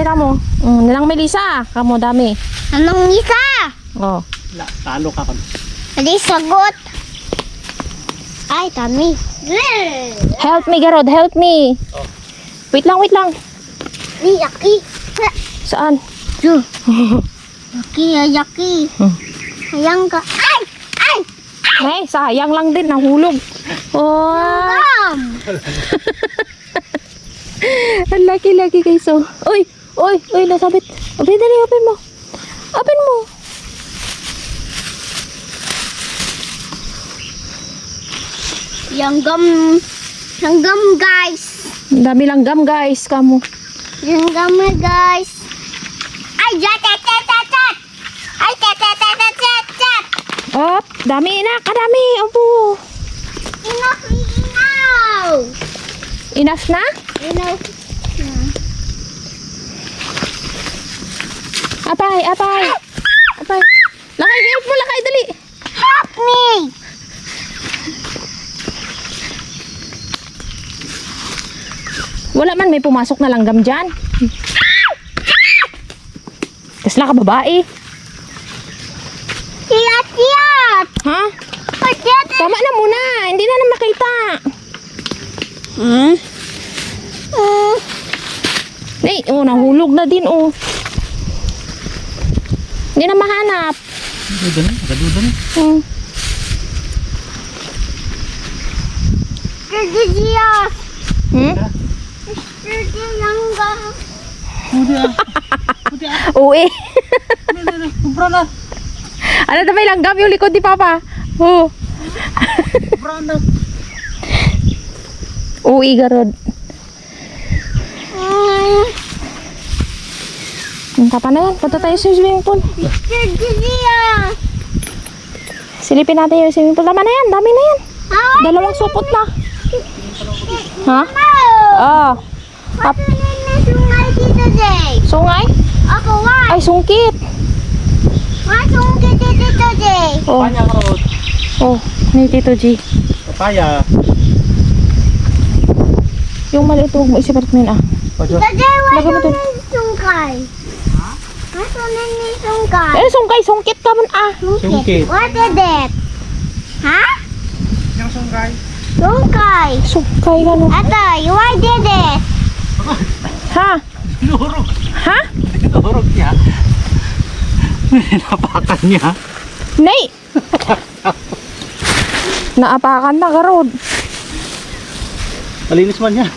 tira mo. Nilang Melissa. Kamo dami. Anong isa? Oh. Talo ka kan. Hindi sagot. Ay, tami. Help me, Garod. Help me. Oh. Wait lang, wait lang. Yaki. Saan? Yaki, yaki. Sayang ka. Ay! Ay! Ay, sayang lang din. Nahulog. Oh. Ang laki-laki guys. Oh. Uy, uy, uy, nasabit. Open, dali, open mo. Open mo. Yang gum guys. Ang dami langgam guys. Kamo. Yang gum guys. Ay, jatet. Ay, tet. Oh, dami na. Kadami. Opo. Enough. Enough na? Enough. Apay. Lakay, help mo. Lakay, dali. Help me. Wala man, may pumasok na langgam dyan. Kasla ka babae. Tiyat. Ha? Tiyat. Tama na muna. Hindi na makita. Ay, oh, nahulog na din, oh. Hindi na mahanap. Gaduda na. Tiyat. Uwi. Kubra na. Ano na may langgam yung likod ni Papa? Oh. Kubra na. Uwi, Garod. Tapa na yan. Punta tayo sa swimming pool. Silipin natin yung swimming pool. Tama na yan. Dami na yan. Dalawang supot na. Ha? Ah. Ako na sungay dito, Jay. Sungay? Ako, why? Ay, sungkit. Why sungay dito, Jay? Oh. Papaya ka ron. Oh, ni Tito G. Papaya. Yung maliit, huwag mo isiparit mo yun, ah. Pajo. Jay, why Lagay mo dun. sungay? Ha? Why sungay? Eh, sungkay, sungkit ka man, ah. Sungkit. What is that? Ha? Yung sunggay. Sungay. Sungkay ka, no. Ate, why did it? Ha? Dinurog. Ha? Dinurog niya. Napakan niya. Nay! Naapakan na, Garod. Malinis man niya.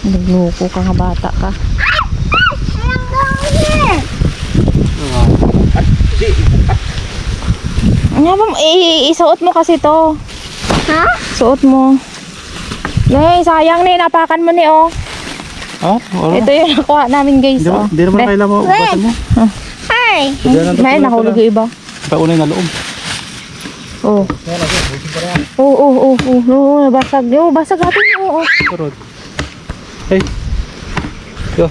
Nagloko ka nga bata ka. I'm going here. At di. Nga ba, isuot mo kasi to. Ha? Suot mo. Nay, sayang na napakan mo ni, oh. Oh, wala. Ito yung nakuha namin, guys, oh. Hindi naman kailangan mo. Basan mo. Hey. May nahulog yung iba. Paunay na loob. Oh. Oo, basag. Oo, basag natin. Oo. Turod. Hey. Yo.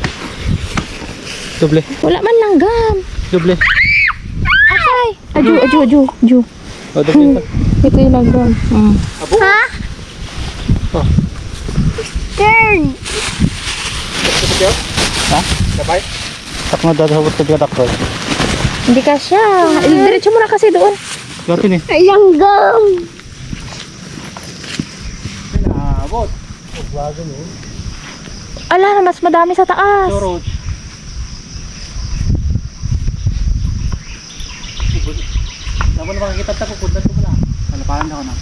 Doble. Wala man langgam. Doble. Atay. Aju. Oh, doble. Ito yung langgam. Abo. Ha? Oh. Turn. Ha? Sabay? Tak na dadawat ka dyan takot. Hindi ka siya. Diretso mo na kasi doon. Gatin eh. Ayang gum. Pinabot. Bago mo. Ala, mas madami sa taas. Turod. Naman na makikita ta ko kundan ko pala. Kalapahan ako na.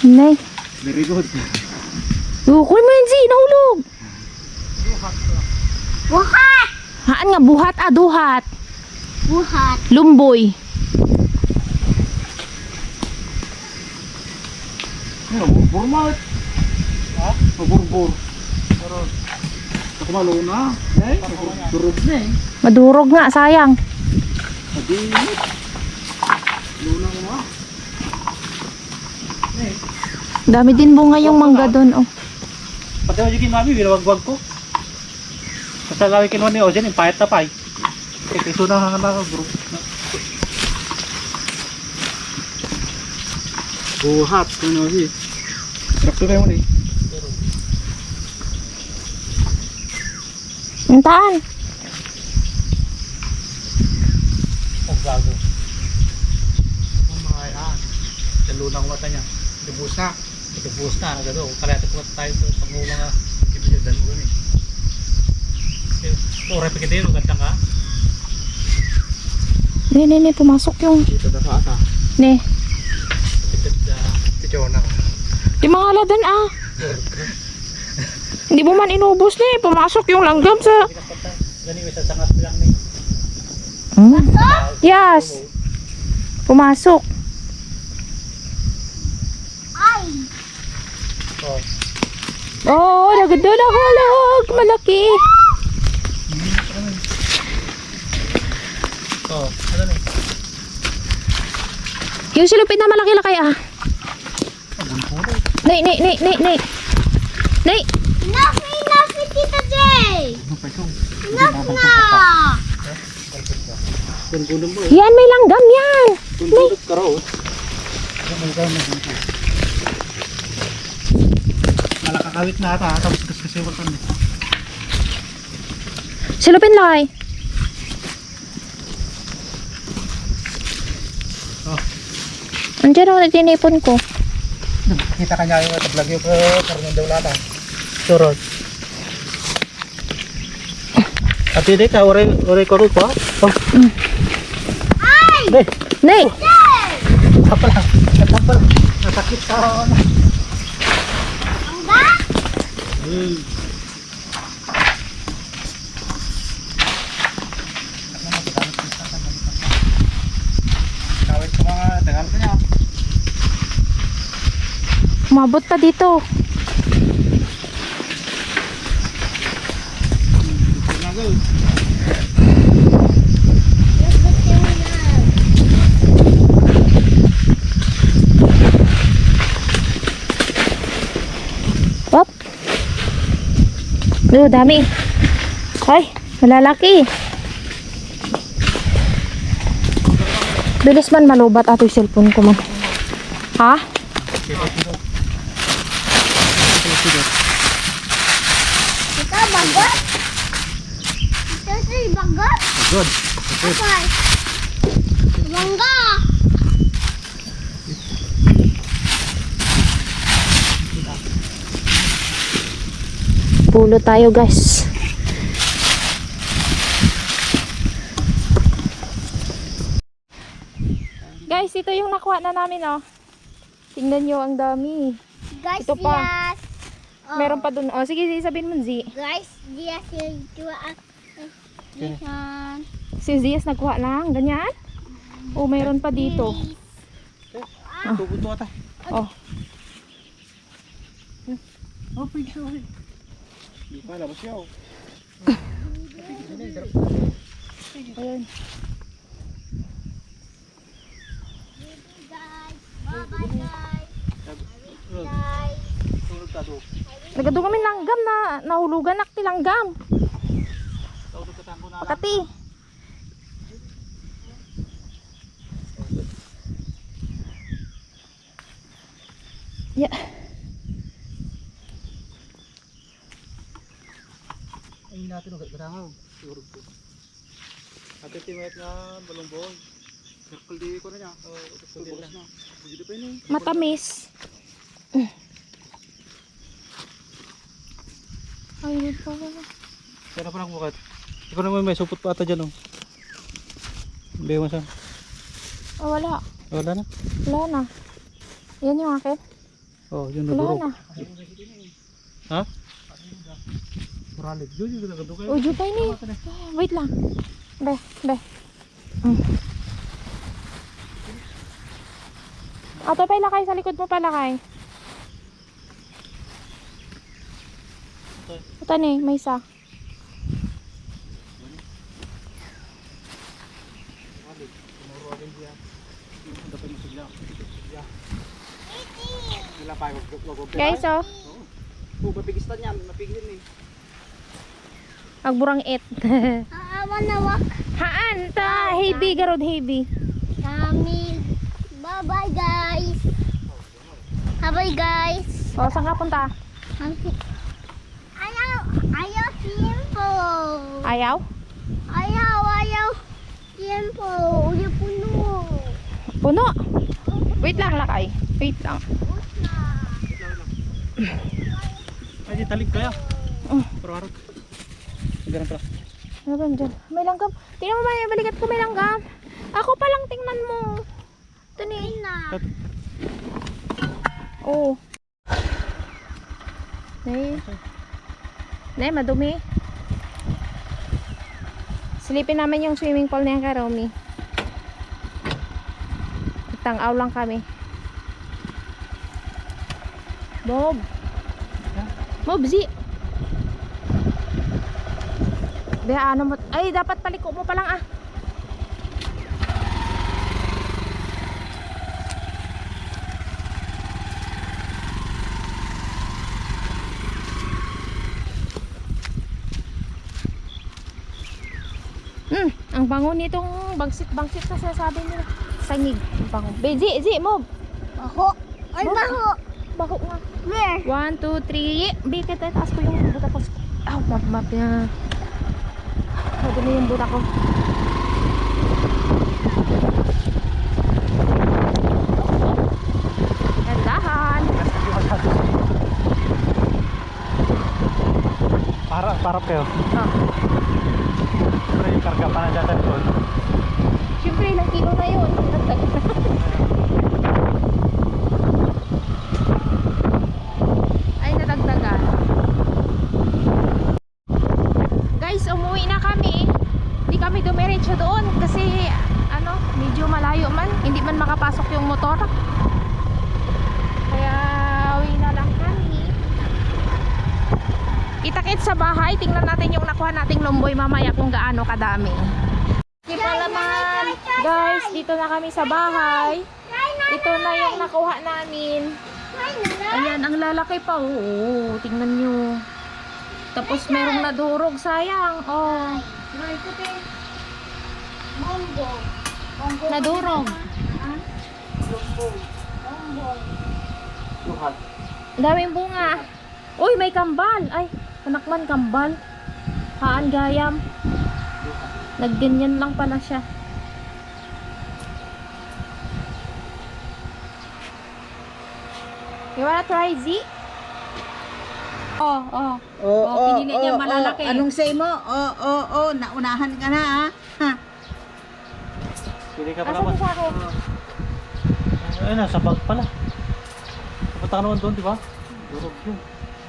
Nay. Very good. Kunin mo yun, Z. Nahulog. Buhat. Haan nga, buhat, duhat. Buhat. Lumboy. Burbur mat. Ha? Burbur. Pero ako malo na. Nay, durog na eh. Madurog nga, sayang. Madinit. Luna mo ah. Dami din bunga yung mangga doon, oh. Pati mo yung mami, binawagwag ko. Kasalawi kinuha ni Ozen, yung payat na pay. Ito na nga group. Buhat. Ano sih? Traktor kayo muna eh. Antaan. Bago. Mga yan. Dalunang mata niya. Dibus na. Dibus na. Nagado. Kalayatik mo tayo sa mga kibigyan dalungan eh. Ore pagkatero. Gantang ka. Ne, pumasok yung... Dito na sa ata. Ne. Titiyo na. Di mga haladan ah. Hindi mo man inubos ne. Pumasok yung langgam sa... Gani sa sangat lang ni. Yes. Pumasok. Ay! Oh. Oh, naganda na halag. Malaki. Oh, ano ni? Yung silupin na malaki-laki ah. Nay. Enough, Tita J! Enough na! Yan, may langgam yan. Tundulot ka raw. Malakakawit na ata. Tapos kasi wala ka. Silupin lang. Oh. Andiyan ako tinipon ko. Kita ka niya yung vlog yung karong daw lata. Surot. At hindi ka, ore ko pa. Oh. Ay! Nay. Kapal. Nasakit ka. Ang ba? Kawit ko mga tagal ko niya. Umabot pa dito. Op. Dami. Ay, malalaki. Bilis man malubat ato yung cellphone ko man. Ha? Ito, bagot? Ito si bagot? Good. Okay. Bangga! Pulo tayo guys. Guys, ito yung nakuha na namin oh. Tingnan nyo, ang dami. Guys, Ito pa. yes. Oh. Meron pa dun. Oh, sige, sabihin mo, Z. Guys, yes, ito ang... Yan. Si Zias nagkuha lang, ganyan. Oh, mayroon pa dito. Tubuto ata. Oh. Oh, picture. Di pa labas siya. Ayun. Guys, bye-bye guys. Guys. Tulog ka do. Nagado kami langgam na nahulugan nakti langgam. Tulog ka tango na. Pakati. Yeah. Ay natin ugat katangaw. Siguro ko. Ate timet nga balong-bong. Circle di ko na niya. Oh, circle na. Hindi pa ini. Matamis. Ay, hindi pa. Kaya pa lang bukat. Ikaw naman may supot pa ata dyan oh. Hindi mo saan. Oh, wala. Wala na. Wala na. Yan yung akin. Oh, yun Wala nadurog. na. Ha? Muralig. Yun yung nagado kayo. Oh, jutay ni. Wait lang. Be. Ato pa ilakay sa likod mo palakay. Ito ni, may isa. Guys, oh. Mapigistan niya, mapigilin eh. Agburang it. Awan na wak. Haan ta, heavy garod heavy. Kami. Bye-bye, guys. Bye-bye, guys. O, saan ka punta? Ayaw. Ayaw tiempo. Ayaw? Ayaw tiempo. Ulit puno. Puno. Wait lang, lakay. Wait lang. Ay, di talig kaya. Oh. Parang ganun pala. Ano ba dyan? May langgam. Tingnan mo ba yung balikat ko may langgam? Ako pa lang, tingnan mo. Ito ni. Oh. Nay, madumi. Silipin namin yung swimming pool na yan, Karomi. Tang-aw lang kami. Bob. Bob, Zi. Ano mo? Ay, dapat paliko mo pa lang ah. Ang bango nitong bangsit-bangsit na sinasabi nila. Sangig. Ang bango. Zi, Mob. Baho. Ay, baho. Baho nga. Where? 1, 2, 3. Bikit tayo. Taas ko yung buta ko. Aw, map na. Madumi yung buta ko. Dahan. Parap kayo. Ah. Pero yung karga pa na dyan doon. Siyempre, ilang kilo na yun. Ay, nadagdagan. Guys, umuwi na kami. Hindi kami dumiretso doon kasi medyo malayo man. Hindi man makapasok yung motor. Kaya uwi na lang kami. Kita-kits sa bahay. Tingnan natin yung nakuha nating lumboy mamaya kung gaano kadami. Sige pala man. Guys, dito na kami sa bahay. Ito na yung nakuha namin. Ayan, ang lalaki pa. Oo, tingnan nyo. Tapos merong nadurog, sayang. Oh. Nadurog. Ang daming bunga. Uy, may kambal. Ay, anak man kambal. Haan gayam. Nagganyan lang pala siya. You wanna try, Z? Oh, pinili niya malalaki. Anong say mo? Naunahan ka na ha. Pili ka pala Asan man. yung sako? Ayun na, sa bag pala. Kapunta ka naman doon, di ba? Durog yun.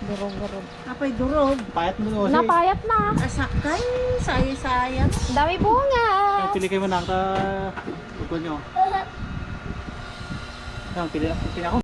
Durog. Apay durog. Payat mo doon. Napayat na. Asakay, sayang. Ang dami bunga. Pili kayo man nakata. Tugol nyo. Pili ako.